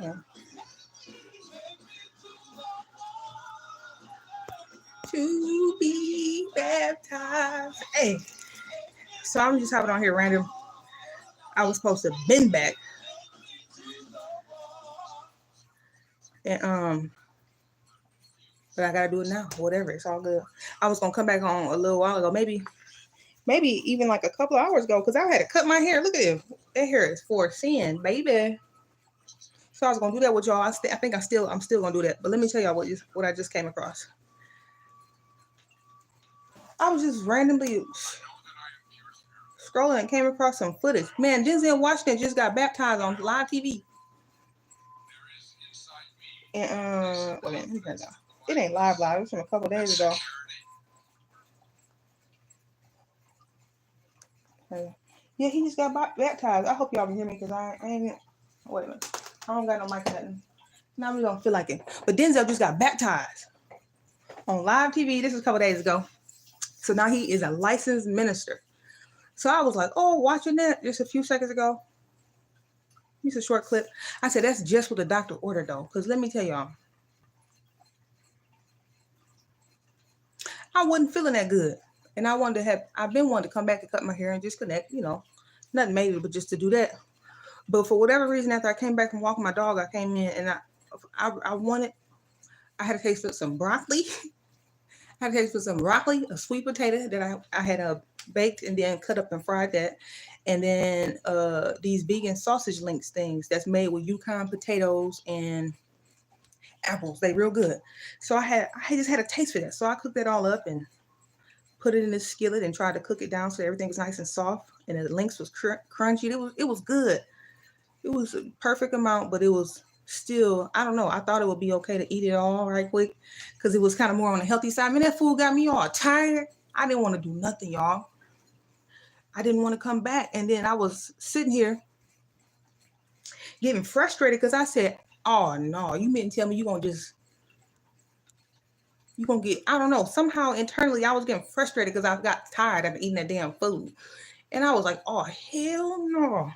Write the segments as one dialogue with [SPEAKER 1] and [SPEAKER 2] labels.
[SPEAKER 1] Yeah. To be baptized. Hey, so I'm just hopping on here random. I was supposed to bend back. And but I gotta do it now. Whatever, it's all good. I was gonna come back on a little while ago, maybe even like a couple of hours ago, because I had to cut my hair. Look at it. That hair is for sin, baby. So I was gonna do that with y'all. I think I'm still gonna do that. But let me tell y'all what I just came across. I was just randomly scrolling and came across some footage. Man, Denzel Washington just got baptized on live TV. And wait a minute, it ain't live. It was from a couple days ago. Yeah, he just got baptized. I hope y'all can hear me because I ain't. Wait a minute. I don't got no mic or nothing. Now we don't feel like it. But Denzel just got baptized on live TV. This was a couple days ago. So now he is a licensed minister. So I was like, oh, watching that just a few seconds ago. It's a short clip. I said, that's just what the doctor ordered, though. Because let me tell y'all, I wasn't feeling that good. And I've been wanting to come back and cut my hair and just connect, nothing major, but just to do that. But for whatever reason, after I came back from walking my dog, I came in and I had a taste of some broccoli. A sweet potato that I had baked and then cut up and fried that. And then these vegan sausage links things that's made with Yukon potatoes and apples. They real good. So I just had a taste for that. So I cooked that all up and put it in the skillet and tried to cook it down so everything was nice and soft. And the links was crunchy. It was good. It was a perfect amount, but it was still, I don't know. I thought it would be okay to eat it all right quick because it was kind of more on the healthy side. I mean, that food got me all tired. I didn't want to do nothing, y'all. I didn't want to come back. And then I was sitting here getting frustrated because I said, oh, no, you meant to tell me you're going to get, I don't know. Somehow internally, I was getting frustrated because I got tired of eating that damn food. And I was like, oh, hell no.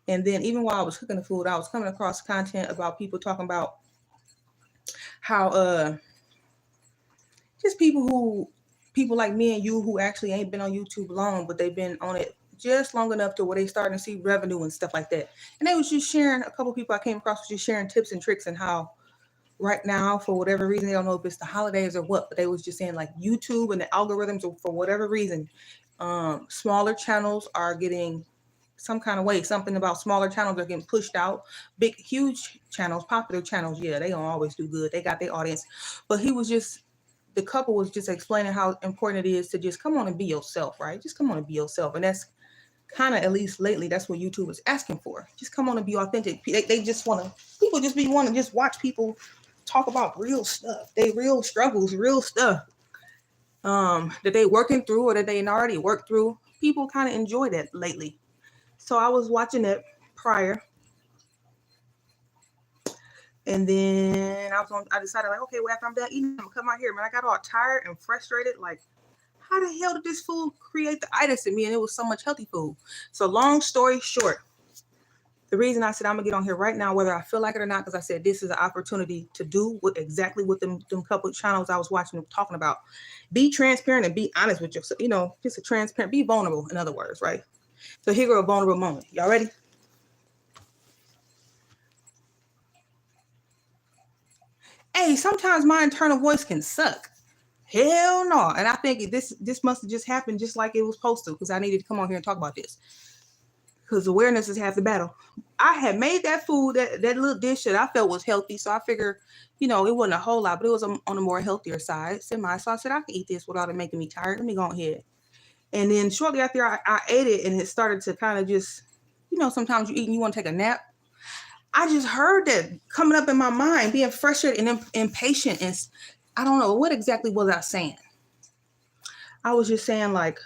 [SPEAKER 1] And then even while I was cooking the food, I was coming across content about people talking about how just people like me and you who actually ain't been on YouTube long, but they've been on it just long enough to where they starting to see revenue and stuff like that. And they was just sharing, a couple of people I came across was just sharing tips and tricks and how right now, for whatever reason, they don't know if it's the holidays or what, but they was just saying like YouTube and the algorithms, for whatever reason, smaller channels are getting some kind of way, something about smaller channels are getting pushed out. Big, huge channels, popular channels, yeah, they don't always do good. They got their audience. But the couple was just explaining how important it is to just come on and be yourself, right? Just come on and be yourself. And that's kind of, at least lately, that's what YouTube is asking for. Just come on and be authentic. They just want to, people just want to just watch people talk about real stuff. They real struggles, real stuff that they working through or that they already worked through. People kind of enjoy that lately. So I was watching it prior. And then I decided like, okay, well, after I'm done eating, I'm gonna cut my hair. Man, I got all tired and frustrated. Like, how the hell did this food create the itis in me? And it was so much healthy food. So long story short, the reason I said I'm gonna get on here right now, whether I feel like it or not, because I said this is an opportunity to do exactly what them couple of channels I was watching them talking about. Be transparent and be honest with yourself. Just a transparent, be vulnerable, in other words, right? So here go a vulnerable moment. Y'all ready? Hey, sometimes my internal voice can suck. Hell no. And I think this must have just happened just like it was supposed to, because I needed to come on here and talk about this. Because awareness is half the battle. I had made that food, that little dish that I felt was healthy. So I figured, it wasn't a whole lot, but it was on a more healthier side. So I said, I can eat this without it making me tired. Let me go ahead. And then shortly after I ate it, and it started to kind of just, sometimes you eat and you want to take a nap. I just heard that coming up in my mind, being frustrated and impatient. And I don't know, what exactly was I saying? I was just saying like,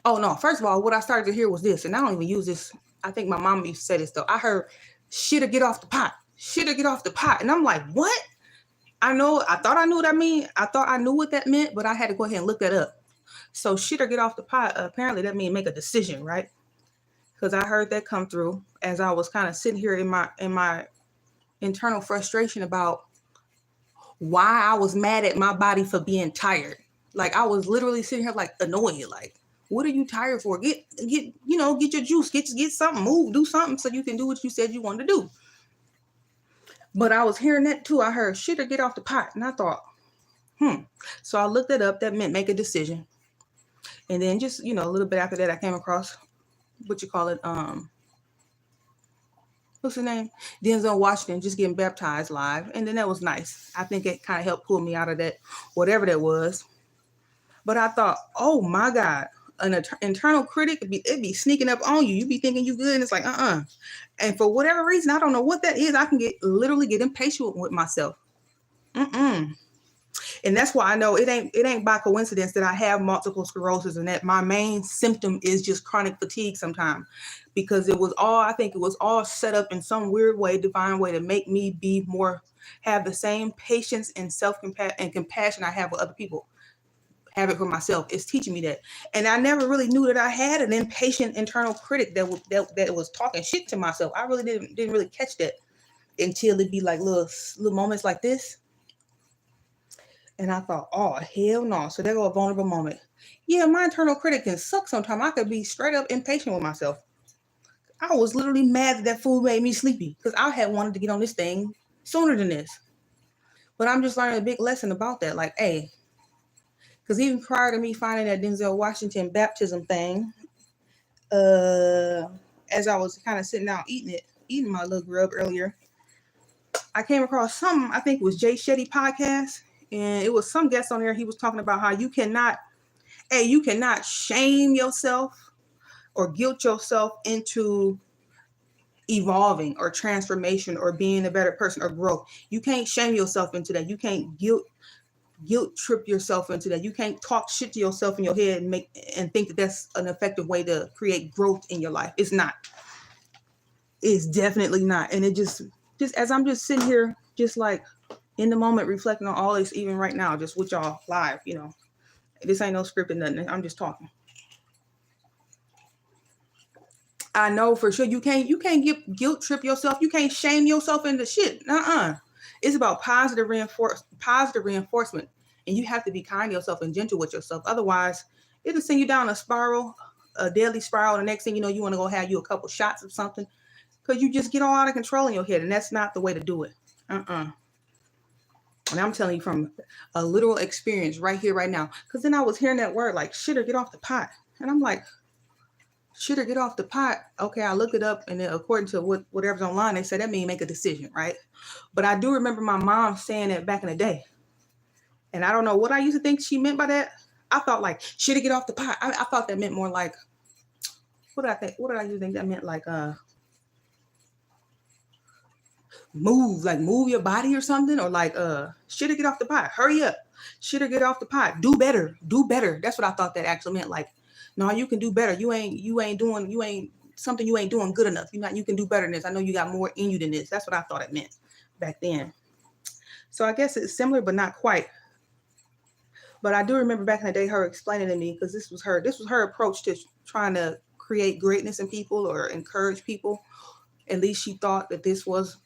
[SPEAKER 1] oh no, first of all, what I started to hear was this, and I don't even use this. I think my mom used to say this though. I heard, shit'll get off the pot. Shit'll get off the pot. And I'm like, what? I thought I knew what I mean. I thought I knew what that meant, but I had to go ahead and look that up. So shit or get off the pot, apparently that means make a decision, right? because I heard that come through as I was kind of sitting here in my internal frustration about why I was mad at my body for being tired. Like I was literally sitting here like annoyed, like, what are you tired for? Get get your juice, get something, move, do something so you can do what you said you wanted to do. But I was hearing that too. I heard shit or get off the pot. And I thought, So I looked it up. That meant make a decision. And then just, a little bit after that, I came across what's his name? Denzel Washington just getting baptized live. And then that was nice. I think it kind of helped pull me out of that, whatever that was. But I thought, oh my God, an internal critic, it'd be sneaking up on you. You be thinking you good. And it's like, And for whatever reason, I don't know what that is. I can literally get impatient with myself. And that's why I know it ain't by coincidence that I have multiple sclerosis and that my main symptom is just chronic fatigue sometimes, because I think it was all set up in some weird way, divine way, to make me have the same patience and compassion I have with other people. Have it for myself. It's teaching me that. And I never really knew that I had an impatient internal critic that was talking shit to myself. I really didn't really catch that until it'd be like little moments like this. And I thought, oh, hell no. So there go a vulnerable moment. Yeah, my internal critic can suck sometimes. I could be straight up impatient with myself. I was literally mad that food made me sleepy because I had wanted to get on this thing sooner than this. But I'm just learning a big lesson about that. Like, hey, because even prior to me finding that Denzel Washington baptism thing, as I was kind of sitting down eating my little grub earlier, I came across I think it was Jay Shetty podcast. And it was some guest on there. He was talking about how you cannot shame yourself or guilt yourself into evolving or transformation or being a better person or growth. You can't shame yourself into that. You can't guilt trip yourself into that. You can't talk shit to yourself in your head and think that that's an effective way to create growth in your life. It's not. It's definitely not. And it just as I'm just sitting here, just like in the moment, reflecting on all this, even right now, just with y'all live, this ain't no script or nothing. I'm just talking. I know for sure you can't guilt trip yourself. You can't shame yourself into shit. It's about positive reinforcement. And you have to be kind to yourself and gentle with yourself. Otherwise, it'll send you down a deadly spiral. The next thing you know, you want to go have you a couple shots of something because you just get all out of control in your head. And that's not the way to do it. And I'm telling you from a literal experience right here, right now. Because then I was hearing that word like, shit or get off the pot. And I'm like, shit or get off the pot. Okay, I looked it up. And then according to whatever's online, they said that means make a decision, right? But I do remember my mom saying that back in the day. And I don't know what I used to think she meant by that. I thought like, shit or get off the pot. I thought that meant more like, what did I think? What did I used to think that meant? Like, move your body or something, or like shit or get off the pot, hurry up, shit or get off the pot, do better. That's what I thought that actually meant. Like, no, you can do better. You ain't doing good enough. You can do better than this. I know you got more in you than this. That's what I thought it meant back then. So I guess it's similar but not quite. But I do remember back in the day her explaining to me, because this was her approach to trying to create greatness in people or encourage people. At least she thought that this was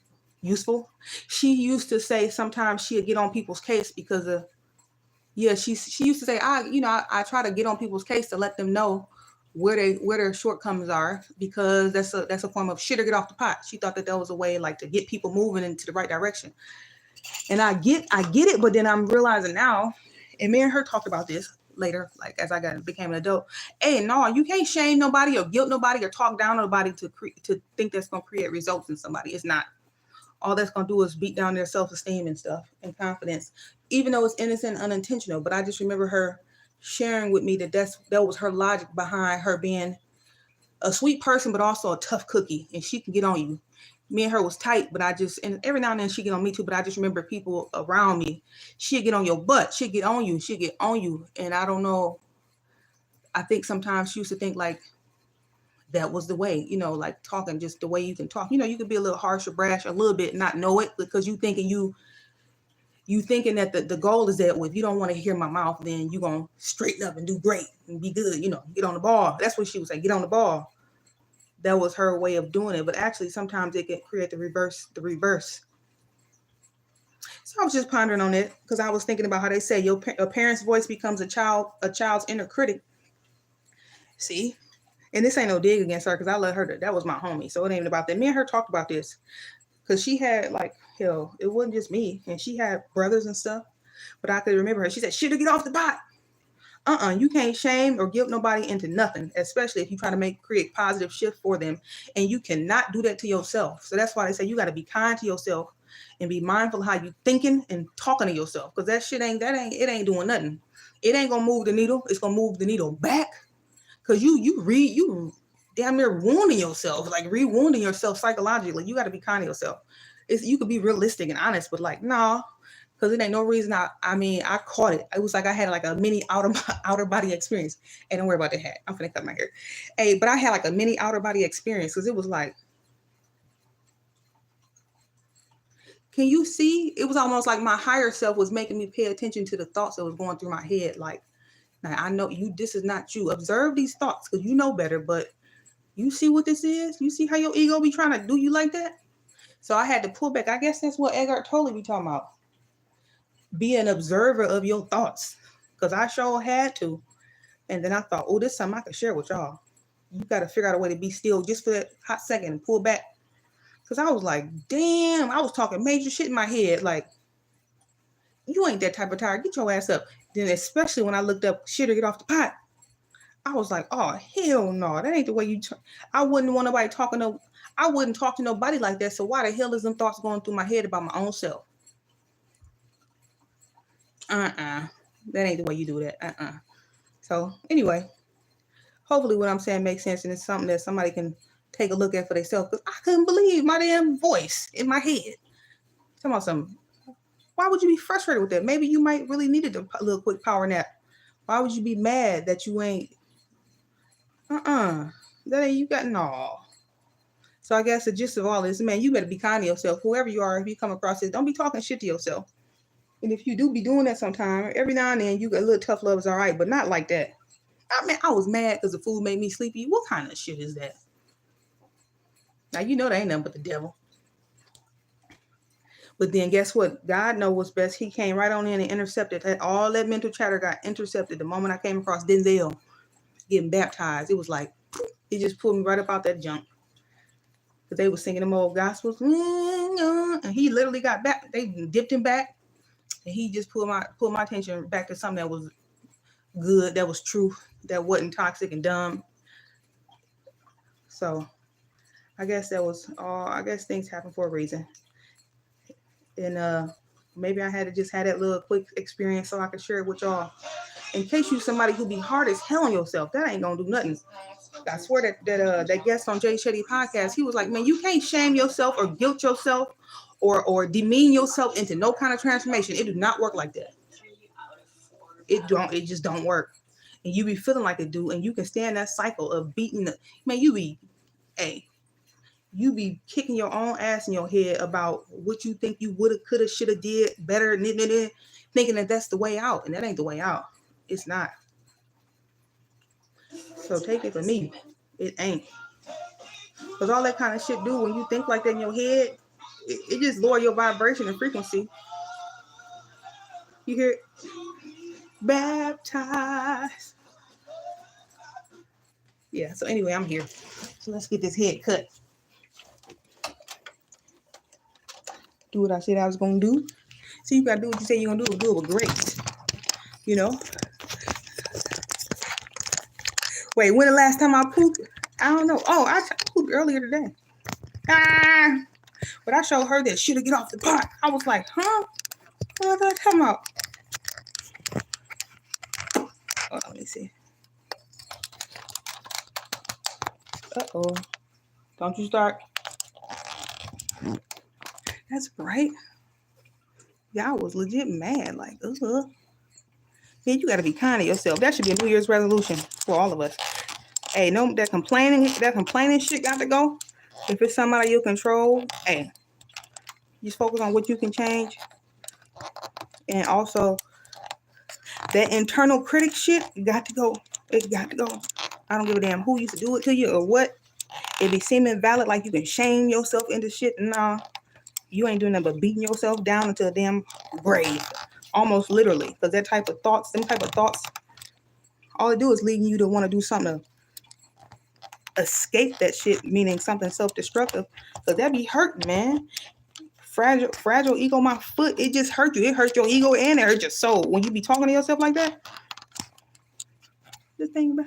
[SPEAKER 1] useful. She used to say sometimes she'd get on people's case because of, she used to say, I try to get on people's case to let them know where their shortcomings are, because that's a form of shit or get off the pot. She thought that was a way like to get people moving into the right direction. And I get it, but then I'm realizing now, and me and her talked about this later, like as I became an adult. Hey, no, you can't shame nobody or guilt nobody or talk down on nobody to think that's going to create results in somebody. It's not. All that's going to do is beat down their self-esteem and stuff and confidence, even though it's innocent and unintentional. But I just remember her sharing with me that that was her logic behind her being a sweet person, but also a tough cookie. And she can get on you. Me and her was tight, but and every now and then she get on me too. But I just remember people around me, she'd get on your butt. She'd get on you. And I don't know. I think sometimes she used to think like, that was the way, like talking, just the way you can talk. You could be a little harsh or brash a little bit, not know it, because you thinking that the goal is that, well, if you don't want to hear my mouth, then you're going to straighten up and do great and be good, get on the ball. That's what she would say, get on the ball. that was her way of doing it. But actually, sometimes it can create the reverse. So I was just pondering on it because I was thinking about how they say a parent's voice becomes a child's inner critic. See? And this ain't no dig against her because I let her, that was my homie. So it ain't about that. Me and her talked about this because she had like, hell, it wasn't just me. And she had brothers and stuff. But I could remember her. She said, shit, to get off the pot. You can't shame or guilt nobody into nothing, especially if you try to create positive shift for them. And you cannot do that to yourself. So that's why they say you got to be kind to yourself and be mindful of how you thinking and talking to yourself. Because that shit ain't doing nothing. It ain't going to move the needle. It's going to move the needle back. Because you damn near wounding yourself, like re-wounding yourself psychologically. You got to be kind to yourself. You could be realistic and honest, but like, nah. Because it ain't no reason I caught it. It was like I had like a mini outer body experience. Hey, don't worry about the hat. I'm finna cut my hair. Hey, but I had like a mini outer body experience because it was like, can you see? It was almost like my higher self was making me pay attention to the thoughts that was going through my head. Like, now I know this is not you. Observe these thoughts because you know better, but you see what this is? You see how your ego be trying to do you like that? So I had to pull back. I guess that's what Eckhart Tolle be talking about. Be an observer of your thoughts, because I sure had to. And then I thought, oh, this is something I can share with y'all. You got to figure out a way to be still just for that hot second and pull back. Because I was like, damn, I was talking major shit in my head. Like, you ain't that type of tired. Get your ass up. Then especially when I looked up shit or get off the pot, I was like, oh, hell no. That ain't the way you I wouldn't want nobody I wouldn't talk to nobody like that. So why the hell is them thoughts going through my head about my own self? That ain't the way you do that. So anyway, hopefully what I'm saying makes sense and it's something that somebody can take a look at for themselves. Because I couldn't believe my damn voice in my head. Talking about something. Why would you be frustrated with that? Maybe you might really needed a little quick power nap. Why would you be mad that you ain't? That ain't you got no. So I guess the gist of all this, man, you better be kind to yourself. Whoever you are, if you come across this, don't be talking shit to yourself. And if you do be doing that sometime, every now and then you get a little tough love is all right, but not like that. I mean, I was mad because the food made me sleepy. What kind of shit is that? Now, you know that ain't nothing but the devil. But then guess what? God knows what's best. He came right on in and intercepted. All that mental chatter got intercepted the moment I came across Denzel getting baptized. It was like, it just pulled me right up out that junk. Because they were singing them old gospels. And he literally got back. They dipped him back. And he just pulled my attention back to something that was good, that was true, that wasn't toxic and dumb. So I guess that was all. I guess things happen for a reason. And maybe I had to just have that little quick experience so I could share it with y'all. In case you somebody who be hard as hell on yourself, that ain't gonna do nothing. I swear that guest on Jay Shetty podcast, he was like, man, you can't shame yourself or guilt yourself or demean yourself into no kind of transformation. It do not work like that. It just don't work. And you be feeling like it do, and you can stand that cycle of beating you be kicking your own ass in your head about what you think you woulda, coulda, shoulda did better, thinking that that's the way out, and that ain't the way out. It's not. So take it from me, it ain't. Because all that kind of shit do when you think like that in your head, it just lower your vibration and frequency. You hear it? Baptized. Yeah, so anyway, I'm here. So let's get this head cut. Do what I said I was going to do. So you got to do what you say you're going to do. Do it with grace. You know? Wait, when the last time I pooped? I don't know. Oh, I pooped earlier today. But I showed her that shit to get off the pot. I was like, huh? What are they talking about? Hold on, let me see. Uh-oh. Don't you start. That's bright. Y'all was legit mad. Like, Yeah, you got to be kind to yourself. That should be a New Year's resolution for all of us. Hey, no, that complaining shit got to go. If it's something out of your control, hey, just focus on what you can change. And also, that internal critic shit got to go. It got to go. I don't give a damn who used to do it to you or what. It be seeming valid, like you can shame yourself into shit. Nah, you ain't doing nothing but beating yourself down into a damn grave. Almost literally. Because them type of thoughts, all it do is leading you to want to do something to escape that shit, meaning something self-destructive. Because that be hurting, man. Fragile ego, my foot, it just hurt you. It hurts your ego and it hurts your soul. When you be talking to yourself like that, just think about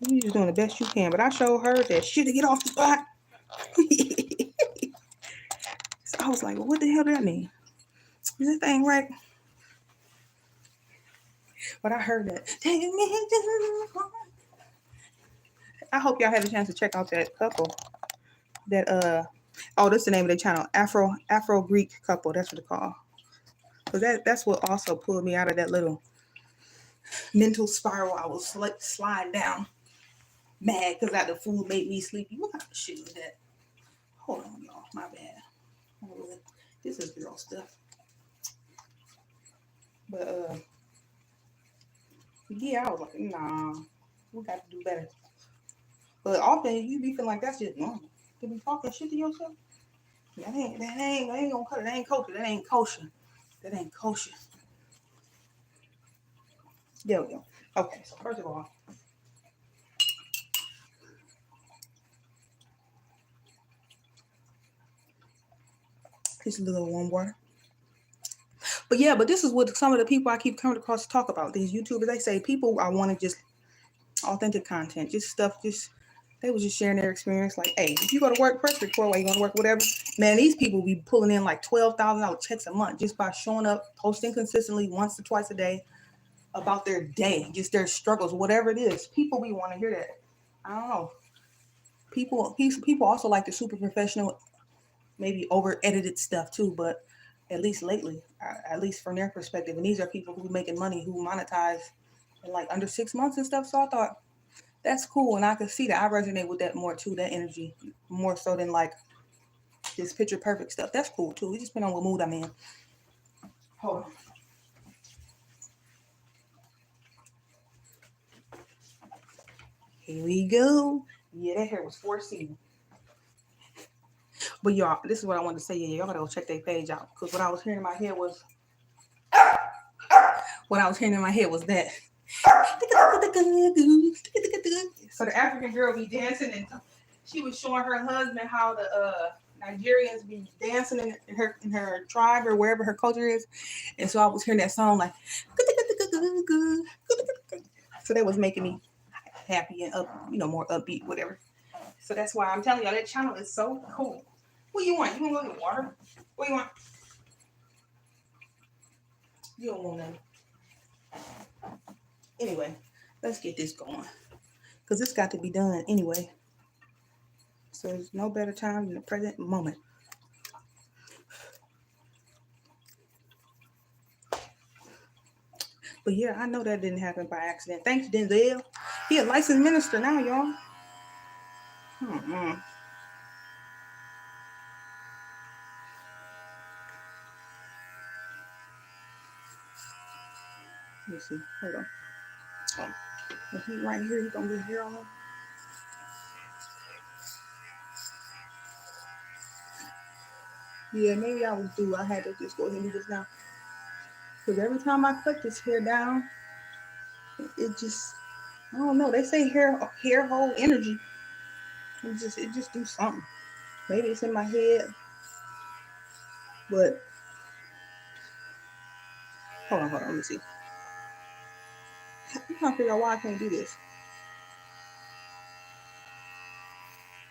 [SPEAKER 1] you just doing the best you can. But I showed her that shit to get off the spot. So I was like, well, what the hell does that mean? Is this thing right? But I heard that. I hope y'all had a chance to check out that couple. That that's the name of the channel. Afro Greek couple. That's what it's called. Because that's what also pulled me out of that little mental spiral I was sliding down. Mad because the food made me sleepy. What kind of shit is that? Hold on, y'all. My bad. This is girl stuff. But yeah, I was like, nah, we got to do better. But often you be feeling like that's just normal. To be talking shit to yourself. That ain't gonna cut it. That ain't kosher. That ain't kosher. That ain't kosher. There we go. Okay, so first of all, just a little warm water. But yeah, this is what some of the people I keep coming across to talk about. These YouTubers, they say people I want to just authentic content, just stuff, they was just sharing their experience. Like, hey, if you go to work, press record while you going to work, whatever. Man, these people be pulling in like $12,000 checks a month just by showing up, posting consistently once or twice a day about their day, just their struggles, whatever it is. People be want to hear that. I don't know. People also like the super professional, maybe over edited stuff too, but at least lately, at least from their perspective, and these are people who making money, who monetize in like under 6 months and stuff. So I thought that's cool, and I could see that I resonate with that more too, that energy, more so than like this picture perfect stuff. That's cool too. It just depends on what mood I'm in. Hold on. Here we go. Yeah, that hair was 4C. But y'all, this is what I wanted to say. Yeah, y'all gotta go check their page out. Because what I was hearing in my head was that. So the African girl be dancing, and she was showing her husband how the Nigerians be dancing in her tribe or wherever her culture is. And so I was hearing that song like, so that was making me happy and up, more upbeat, whatever. So that's why I'm telling y'all that channel is so cool. What do you want? You want to go get water? What do you want? You don't want none. Anyway, let's get this going. Because it's got to be done anyway. So there's no better time than the present moment. But yeah, I know that didn't happen by accident. Thanks, Denzel. He a licensed minister now, y'all. Let me see. Hold on. If he right here, he gonna be here on him. Yeah, maybe I was due. I had to just go ahead and do this now. Because every time I cut this hair down, it just, I don't know. They say hair hold energy. It just do something. Maybe it's in my head. But hold on. Let me see. I'm trying to figure out why I can't do this.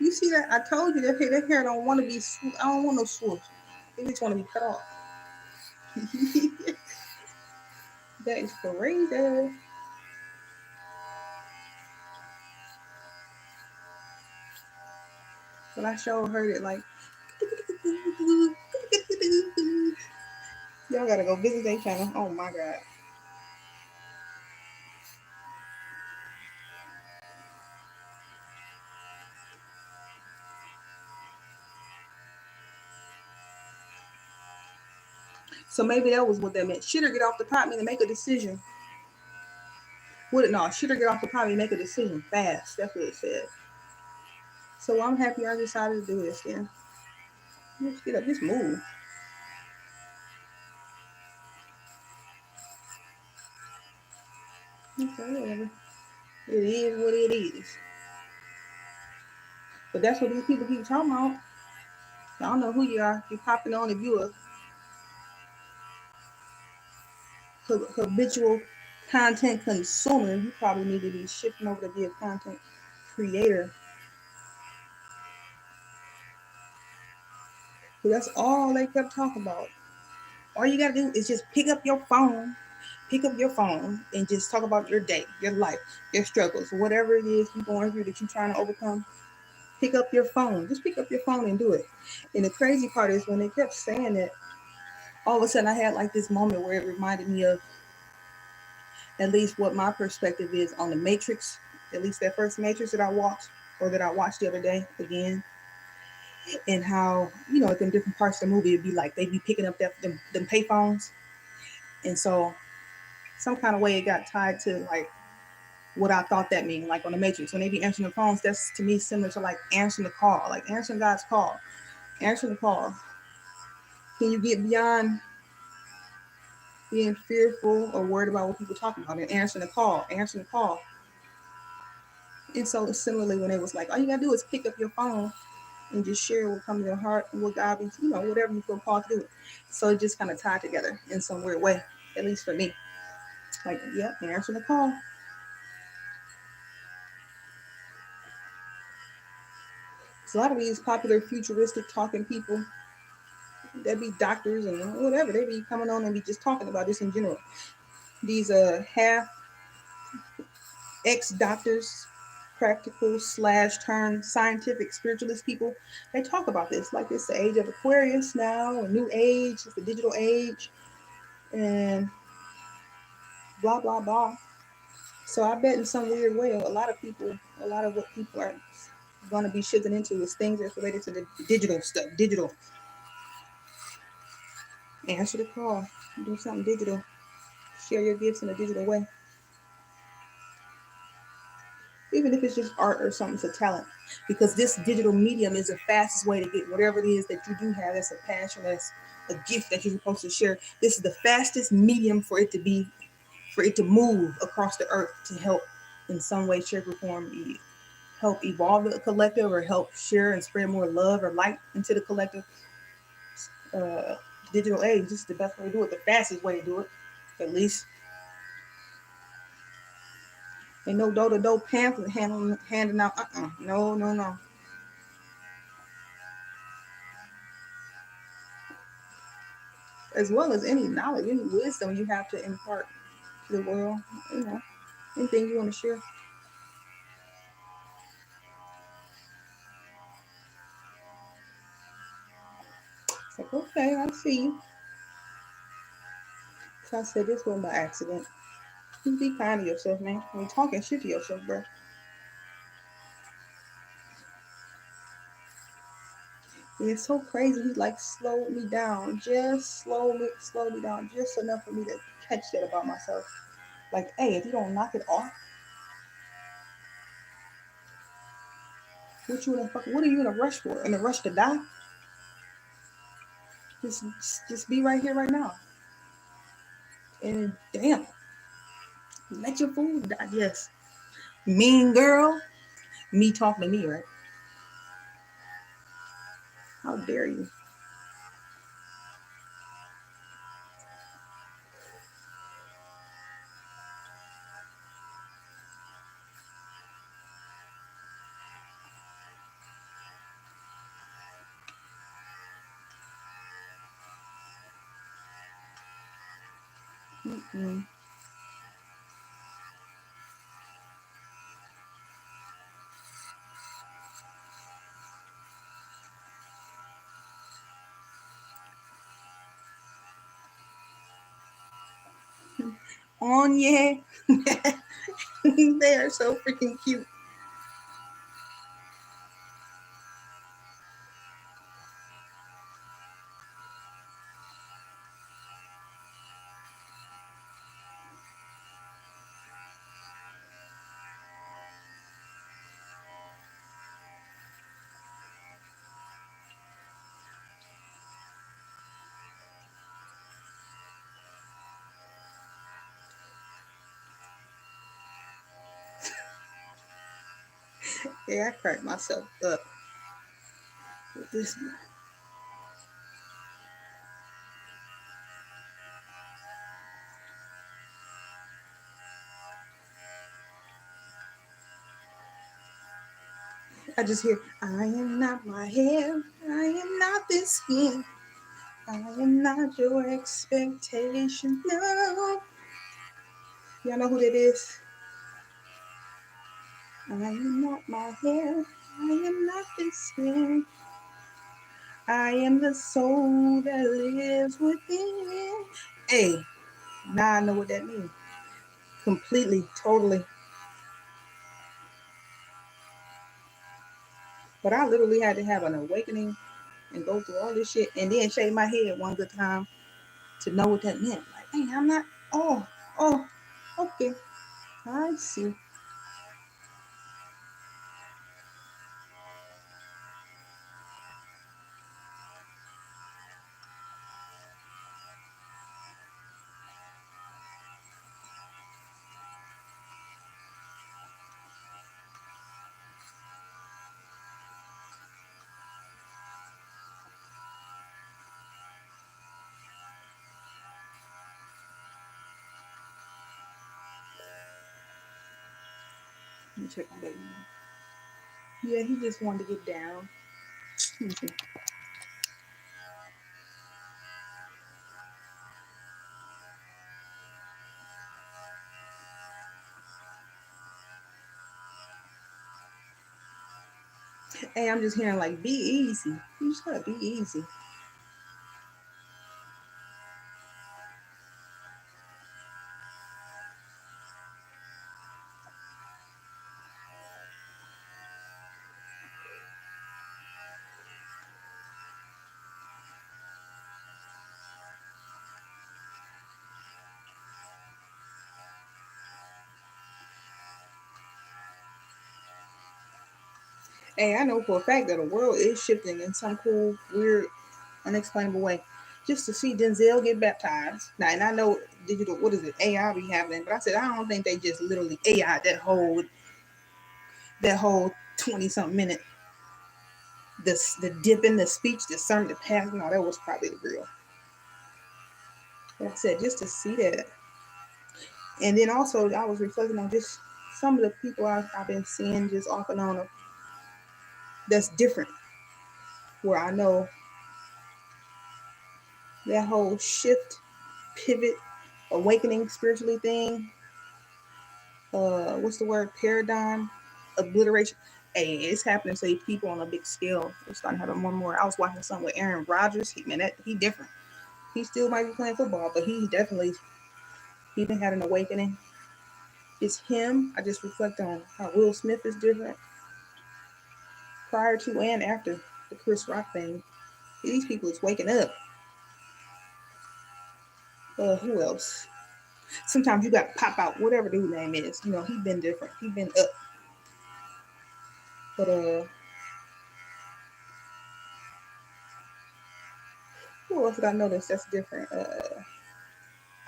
[SPEAKER 1] You see that? I told you that hair don't want to be swooped. I don't want no swoosh. It just want to be cut off. That is crazy. But I sure heard it like. Y'all gotta go visit their channel. Oh my god. So maybe that was what that meant. Shit or get off the pot, meaning make a decision. No, shoot or get off the pot and make a decision fast. That's what it said. So I'm happy I decided to do this then. Let's get up, just move. Okay, whatever. It is what it is. But that's what these people keep talking about. I don't know who you are. You're popping on if you're a habitual content consumer. You probably need to be shifting over to be a content creator. But that's all they kept talking about. All you gotta do is just pick up your phone and just talk about your day, your life, your struggles, whatever it is you're going through that you're trying to overcome. Pick up your phone. Just pick up your phone and do it. And the crazy part is when they kept saying that, all of a sudden I had like this moment where it reminded me of at least what my perspective is on the Matrix, at least that first Matrix that I watched the other day again, and how, at them different parts of the movie, it'd be like they'd be picking up them pay phones. And so some kind of way it got tied to like what I thought that mean, like on the Matrix, when they be answering the phones, that's to me similar to like answering the call, like answering God's call, answering the call. Can you get beyond being fearful or worried about what people talking about and answering the call? And so similarly, when it was like, all you gotta do is pick up your phone and just share what comes to your heart and what God be, whatever you feel called to do. So it just kind of tied together in some weird way, at least for me. Like, yep, answer the call. So a lot of these popular futuristic talking people, that be doctors and whatever, they be coming on and be just talking about this in general. These half ex-doctors, practical / turn scientific spiritualist people, they talk about this like it's the age of Aquarius now, a new age, it's the digital age, and blah blah blah. So I bet in some weird way, a lot of what people are going to be shifting into is things that's related to the digital stuff. Digital. Answer the call. Do something digital. Share your gifts in a digital way. Even if it's just art or something, it's a talent. Because this digital medium is the fastest way to get whatever it is that you do have that's a passion, that's a gift that you're supposed to share. This is the fastest medium for it to move across the earth to help in some way, shape, or form, help evolve the collective or help share and spread more love or light into the collective. Digital age, this is the best way to do it, the fastest way to do it, at least. Ain't no door-to-door pamphlet handing out. No. As well as any knowledge, any wisdom you have to impart to the world, anything you want to share. It's like, okay, I see you. So I said this wasn't by accident. Just be kind to yourself, man. When you're talking shit to yourself, bro. It's so crazy. He like slowed me down, just slowed me down, just enough for me to catch that about myself. Like, hey, if you don't knock it off, what are you in a rush for? In a rush to die? Just be right here, right now. And damn, let your food digest. Mean girl, me talking to me, right? How dare you? Mm-mm. On yeah. They are so freaking cute. Yeah, I cracked myself up with this one. I just hear, I am not my hair, I am not this skin, I am not your expectation. No. Y'all know who that is? I am not my hair, I am not this skin, I am the soul that lives within. Hey, now I know what that means. Completely, totally. But I literally had to have an awakening and go through all this shit and then shave my head one good time to know what that meant. Like, hey, I'm not, oh, okay. I see. Let me check my baby. Yeah, he just wanted to get down. Let me see. Hey, I'm just hearing like, be easy. You just gotta be easy. Hey, I know for a fact that the world is shifting in some cool, weird, unexplainable way. Just to see Denzel get baptized. Now, and I know digital, what is it, AI be happening, but I said I don't think they just literally AI that whole 20 something minute. The dip in the speech, the sermon, the past, no, that was probably the real. Like I said, just to see that. And then also, I was reflecting on just some of the people I've been seeing just off and on that's different. Where I know that whole shift, pivot, awakening spiritually thing, what's the word? Paradigm, obliteration. Hey, it's happening to people on a big scale. It's starting to happen more and more. I was watching something with Aaron Rodgers. He different. He still might be playing football, but he been had an awakening. It's him. I just reflect on how Will Smith is different prior to and after the Chris Rock thing. These people is waking up. Who else? Sometimes you got to pop out, whatever dude's name is. You know, he been different. He been up. But who else did I notice that's different?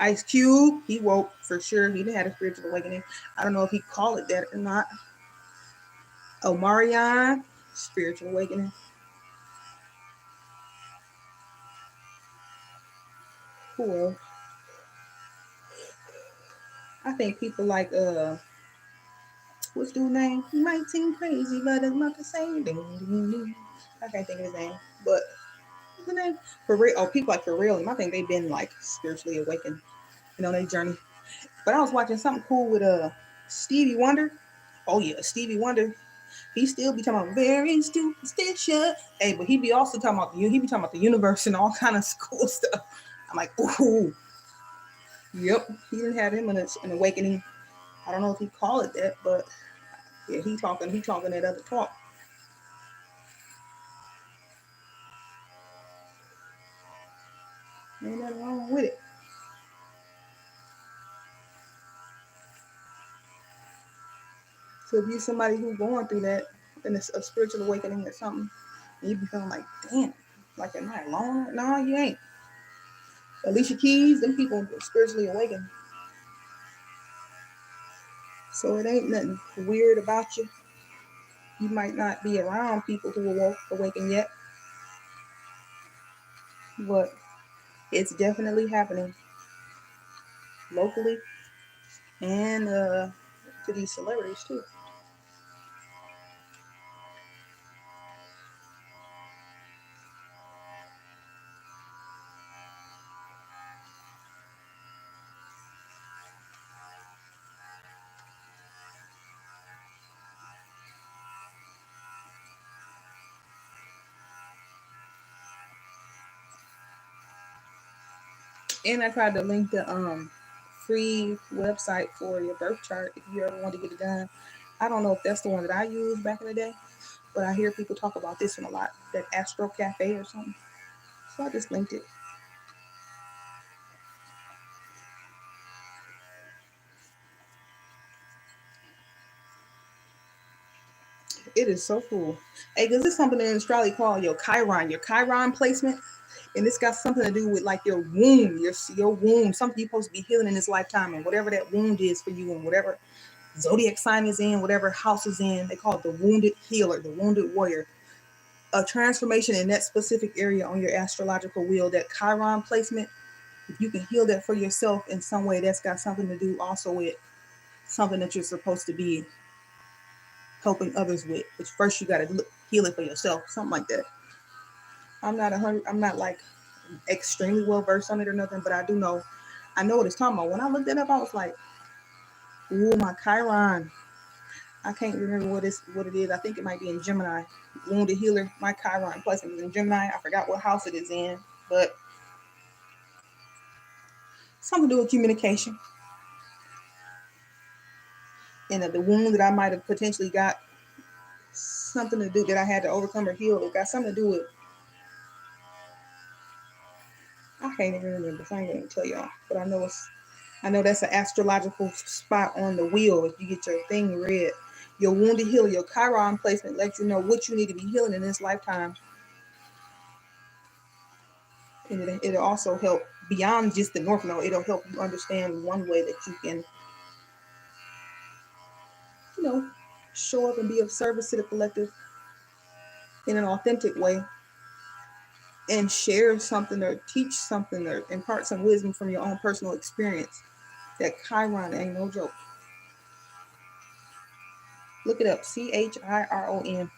[SPEAKER 1] Ice Cube, he woke for sure. He didn't have a spiritual awakening. I don't know if he called it that or not. Omarion, spiritual awakening. Who else? I think people like what's dude's name? He might seem crazy, but it's not the same. Ding, ding, ding. I can't think of his name, but what's his name? For real. Oh, people like for real. I think they've been like spiritually awakened, on their journey. But I was watching something cool with Stevie Wonder. Oh yeah, Stevie Wonder. He still be talking about very superstitious. Hey, but he be also talking about the universe and all kind of cool stuff. I'm like, ooh, yep. He didn't have him an awakening. I don't know if he call it that, but yeah, he talking that other talk. Ain't nothing wrong with it. So if you're somebody who's going through that and it's a spiritual awakening or something, and you be feeling like, damn, like am I alone? No, you ain't. Alicia Keys, them people are spiritually awakened. So it ain't nothing weird about you. You might not be around people who are awakened yet, but it's definitely happening locally and to these celebrities too. And I tried to link the free website for your birth chart if you ever want to get it done. I don't know if that's the one that I used back in the day, but I hear people talk about this one a lot, that Astro Cafe or something. So I just linked it. It is so cool. Hey, because it's something in astrology called your Chiron placement. And it's got something to do with like your womb, your womb, something you're supposed to be healing in this lifetime, and whatever that wound is for you, and whatever zodiac sign is in, whatever house is in, they call it the wounded healer, the wounded warrior. A transformation in that specific area on your astrological wheel, that Chiron placement, if you can heal that for yourself in some way, that's got something to do also with something that you're supposed to be helping others with. Which first you got to heal it for yourself, something like that. I'm not like extremely well versed on it or nothing, but I do know, I know what it's talking about. When I looked that up, I was like, ooh, my Chiron. I can't remember what it is. I think it might be in Gemini. Wounded healer, my Chiron placement is in Gemini. I forgot what house it is in, but something to do with communication. And the wound that I might have potentially got, something to do that I had to overcome or heal. It got something to do with, I can't even remember. So I ain't gonna tell y'all, but I know that's an astrological spot on the wheel. If you get your thing read, your wounded healer, your Chiron placement lets you know what you need to be healing in this lifetime. And it'll also help beyond just the North Node. It'll help you understand one way that you can, show up and be of service to the collective in an authentic way, and share something or teach something or impart some wisdom from your own personal experience. That Chiron ain't no joke. Look it up, Chiron.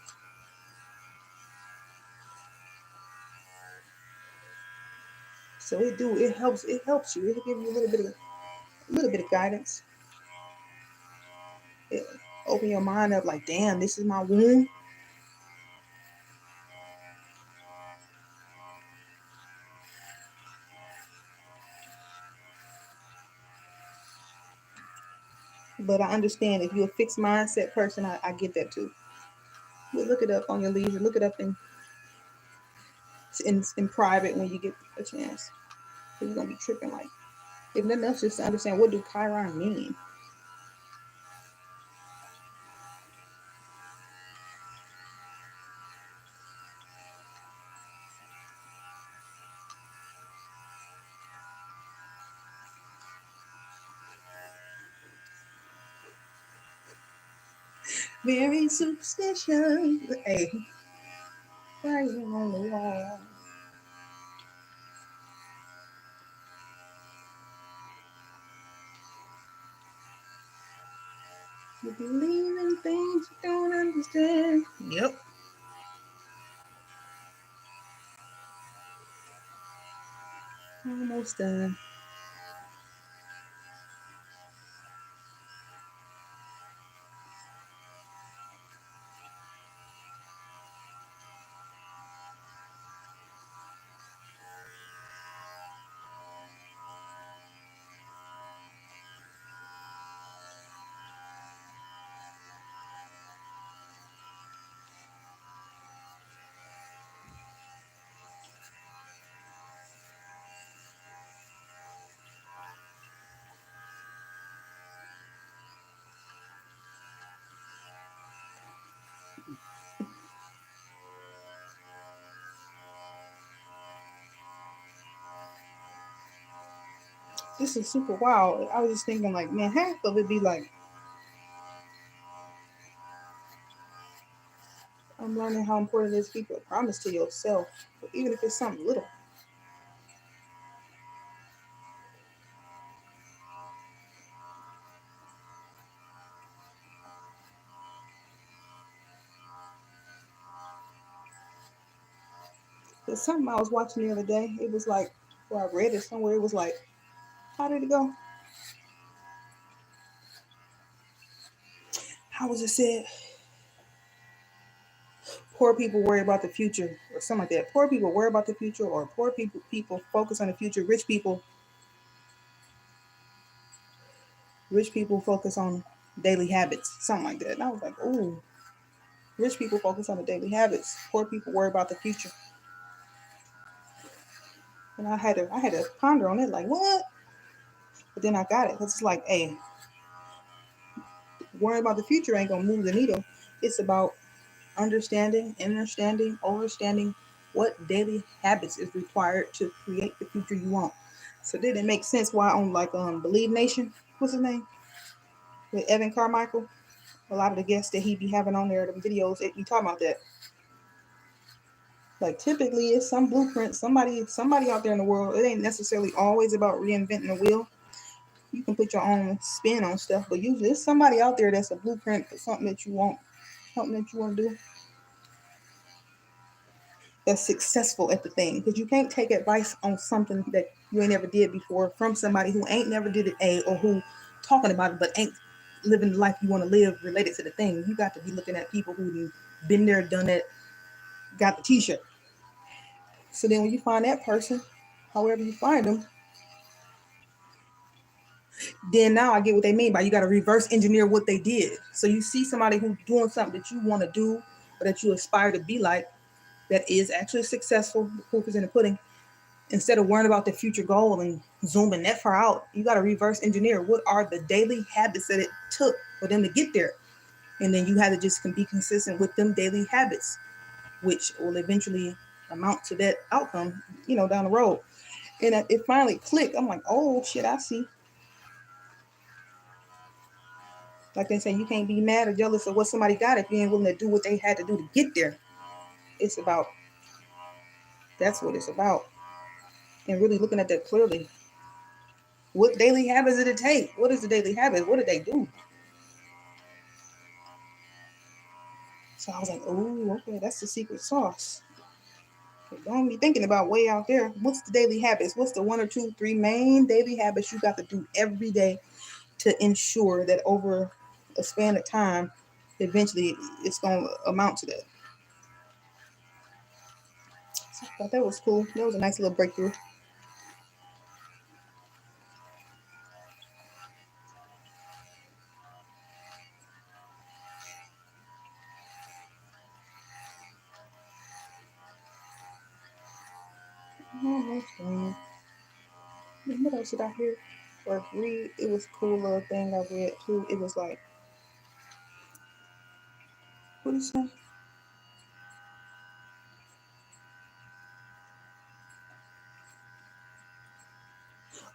[SPEAKER 1] So it helps you. It'll give you a little bit of guidance. It open your mind up like, damn, this is my womb. But I understand if you're a fixed mindset person, I get that too. But look it up on your leisure. Look it up in private when you get a chance. You're gonna be tripping like, if nothing else, just to understand, what do Chiron mean? Very superstitious. Hey, writing on the wall. You believe in things you don't understand. Yep. Almost done. This is super wild. I was just thinking, like, man, half of it be like, I'm learning how important it is to keep a promise to yourself, even if it's something little. There's something I was watching the other day. It was like, well, I read it somewhere. It was like, how did it go? How was it said? Poor people worry about the future, or something like that. Poor people worry about the future, or poor people focus on the future. Rich people focus on daily habits, something like that. And I was like, ooh, rich people focus on the daily habits. Poor people worry about the future. And I had to ponder on it, like, what? But then I got it, because it's like, hey, worrying about the future ain't gonna move the needle. It's about understanding what daily habits is required to create the future you want. So did it make sense why on like Believe Nation, what's his name, with Evan Carmichael, a lot of the guests that he be having on there, the videos, you talking about that. Like typically it's some blueprint, somebody out there in the world. It ain't necessarily always about reinventing the wheel. You can put your own spin on stuff, but usually it's somebody out there that's a blueprint for something that you want to do, that's successful at the thing. Because you can't take advice on something that you ain't never did before from somebody who ain't never did it, or who talking about it but ain't living the life you want to live related to the thing. You got to be looking at people who been there, done it, got the t-shirt. So then when you find that person, however you find them, then now I get what they mean by you got to reverse engineer what they did. So you see somebody who's doing something that you want to do or that you aspire to be like, that is actually successful. The proof is in the pudding. Instead of worrying about the future goal and zooming that far out, you got to reverse engineer what are the daily habits that it took for them to get there. And then you have to just be consistent with them daily habits, which will eventually amount to that outcome, down the road. And it finally clicked. I'm like, oh shit, I see. Like they say, you can't be mad or jealous of what somebody got if you ain't willing to do what they had to do to get there. That's what it's about. And really looking at that clearly. What daily habits did it take? What is the daily habit? What did they do? So I was like, oh, okay, that's the secret sauce. Don't be thinking about way out there. What's the daily habits? What's the 1 or 2, 3 main daily habits you got to do every day to ensure that over a span of time, eventually it's going to amount to that. So I thought that was cool. That was a nice little breakthrough. Oh, what else did I hear or read? It was a cool little thing I read too. It was like, what did it say?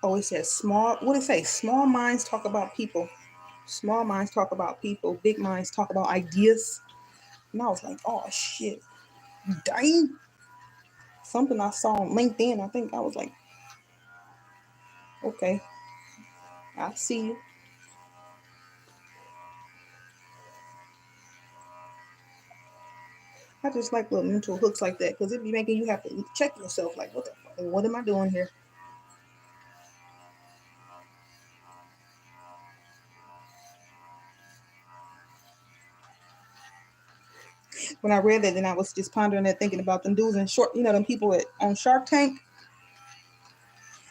[SPEAKER 1] Oh, it says small. What did it say? Small minds talk about people. Small minds talk about people. Big minds talk about ideas. And I was like, oh shit, dang. Something I saw on LinkedIn. I think I was like, okay, I see you. I just like little mental hooks like that because it be making you have to check yourself. Like, what the fuck? What am I doing here? When I read that, then I was just pondering that, thinking about them dudes in short, them people on Shark Tank.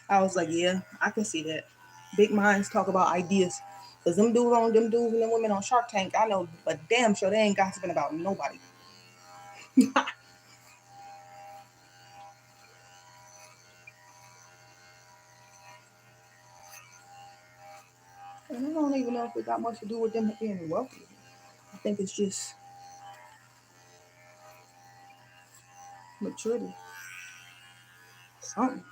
[SPEAKER 1] I was like, yeah, I can see that. Big minds talk about ideas. Cause them dudes and them women on Shark Tank, I know, but damn sure they ain't gossiping about nobody. And I don't even know if it got much to do with them being wealthy. I think it's just maturity. Something.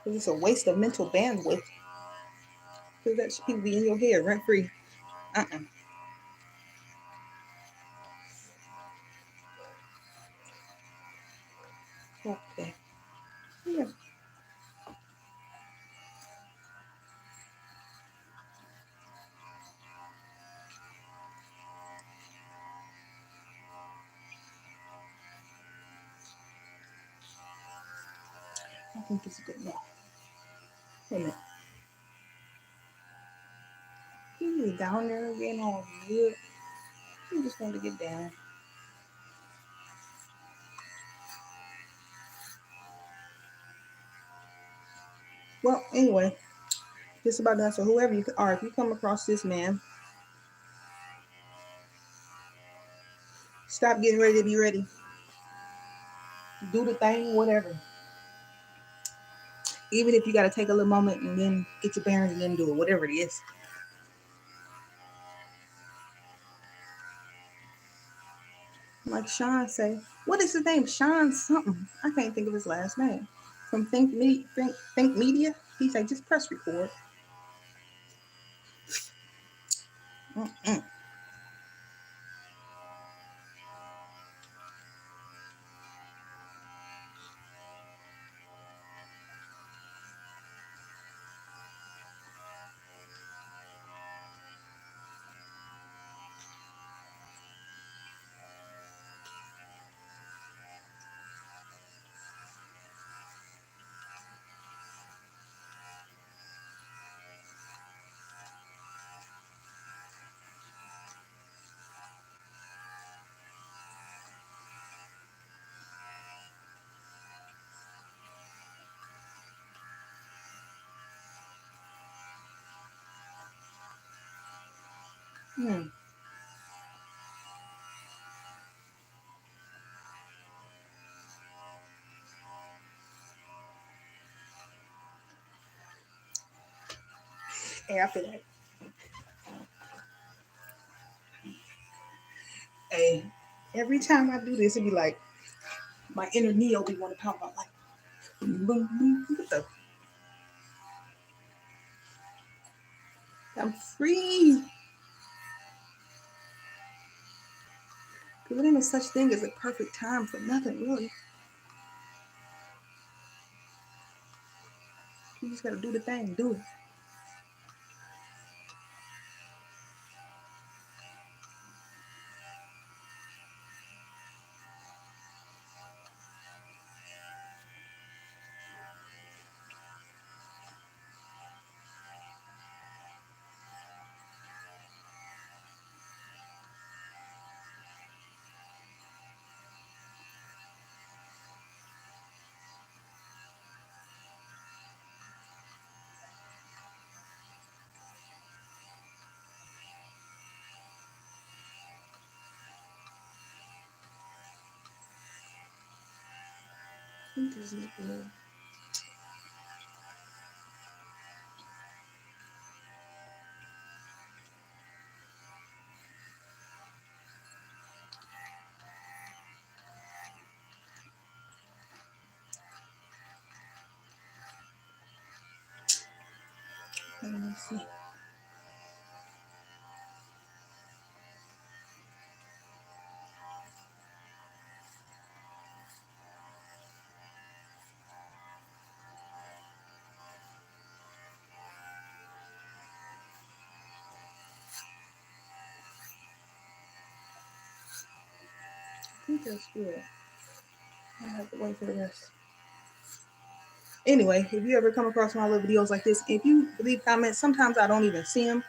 [SPEAKER 1] Cause it's a waste of mental bandwidth. Cause that shit be in your head rent free. Okay. Yeah. I think it's a good one. Wait a minute. He is down there getting all good. He just wanted to get down. Well, anyway, just about done. So whoever you are, if you come across this man, stop getting ready to be ready. Do the thing, whatever. Even if you got to take a little moment and then get your bearings and then do it, whatever it is. Like Sean say, what is his name? Sean something. I can't think of his last name. From Think Media. He said, just press record. Mm-mm. Hmm. Hey, I feel like, hey, every time I do this, it be like my inner Neo be want to pop out like, boom, boom, boom. What the? I'm free. Because there ain't no such thing as a perfect time for nothing, really. You just got to do the thing. Do it. I think this is good. Let me see. I think that's good. I have to wait for the rest. Anyway, if you ever come across my little videos like this, if you leave comments, sometimes I don't even see them.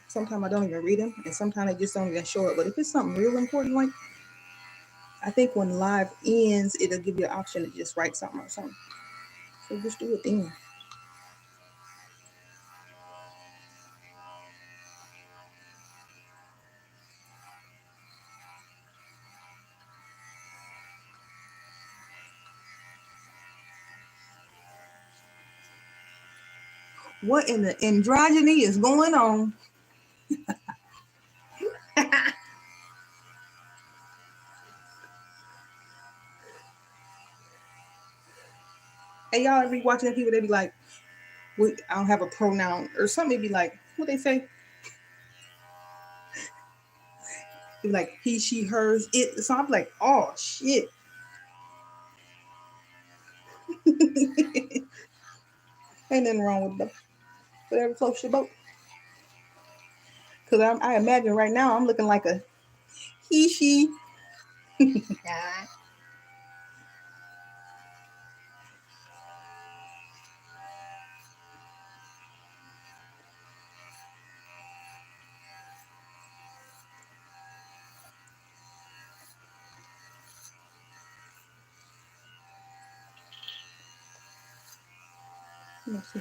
[SPEAKER 1] Sometimes I don't even read them, and sometimes I just don't even show it. But if it's something real important, like I think when live ends, it'll give you an option to just write something or something. So just do it then. What in the androgyny is going on? Hey, y'all ever be watching the people? They be like, I don't have a pronoun or something. They be like, what they say? They be like he, she, hers, it. So I'm like, oh shit. Ain't nothing wrong with them. Whatever floats your boat. Because I imagine right now I'm looking like a he, she. Let's see.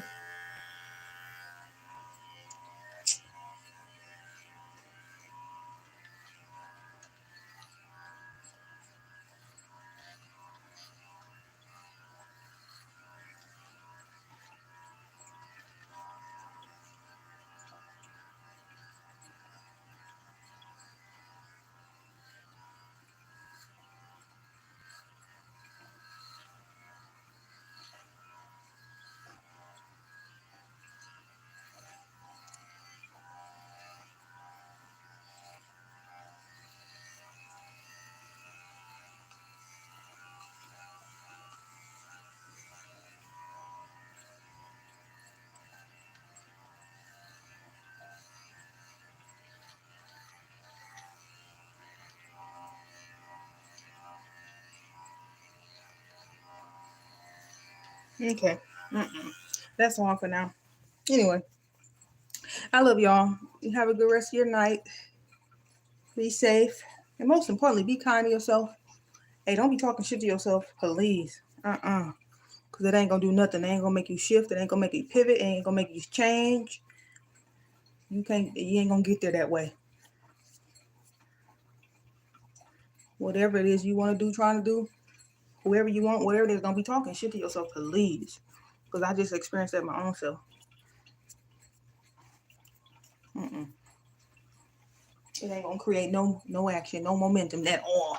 [SPEAKER 1] Okay. That's all for now. Anyway, I love y'all. You have a good rest of your night. Be safe. And most importantly, be kind to yourself. Hey, don't be talking shit to yourself, please. Because it ain't going to do nothing. It ain't going to make you shift. It ain't going to make you pivot. It ain't going to make you change. You ain't going to get there that way. Whatever it is you want to do, trying to do, whoever you want, whatever it is, don't be talking shit to yourself, please. Because I just experienced that my own self. It ain't going to create no action, no momentum at all.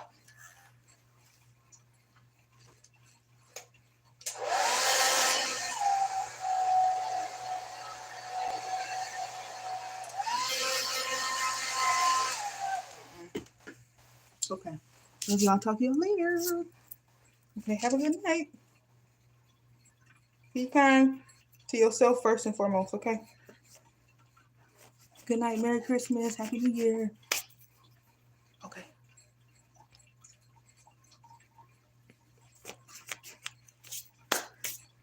[SPEAKER 1] Okay. Love y'all. Talk to you later. Okay, have a good night. Be kind to yourself first and foremost, okay? Good night. Merry Christmas. Happy New Year. Okay.